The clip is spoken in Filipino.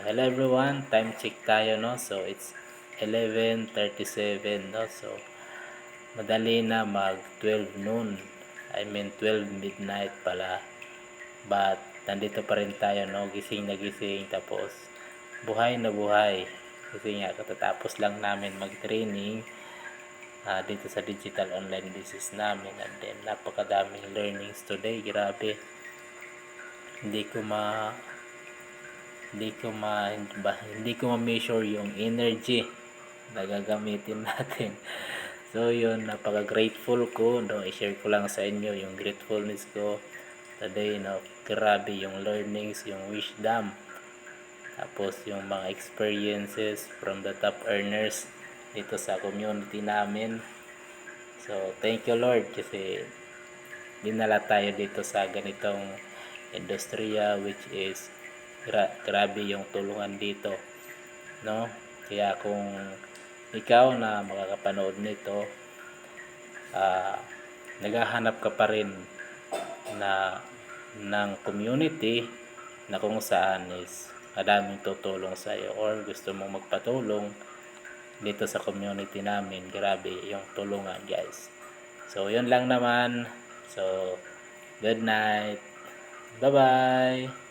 Hello everyone, time check tayo, no? So it's 11:37, no? So madali na mag 12 noon. I mean 12 midnight pala. But nandito pa rin tayo, no? Gising na gising, tapos buhay na buhay. Kasi nga katatapos lang namin mag-training dito sa digital online business namin, and then napakadaming learnings today. Grabe. Hindi ko ma hindi ko ma-measure yung energy na gagamitin natin. So yun, napaka grateful ko, no, i-share ko lang sa inyo yung gratefulness ko today, no. Grabe yung learnings, yung wisdom, tapos yung mga experiences from the top earners dito sa community namin. So thank you Lord, kasi dinala tayo dito sa ganitong industriya, which is grabe yung tulungan dito, no. Kaya kung ikaw na makakapanood nito, naghahanap ka pa rin na ng community na kung saan is madaming tutulong sa iyo, or gusto mong magpatulong dito sa community namin, grabe yung tulungan, guys. So yun lang naman. So good night, bye bye.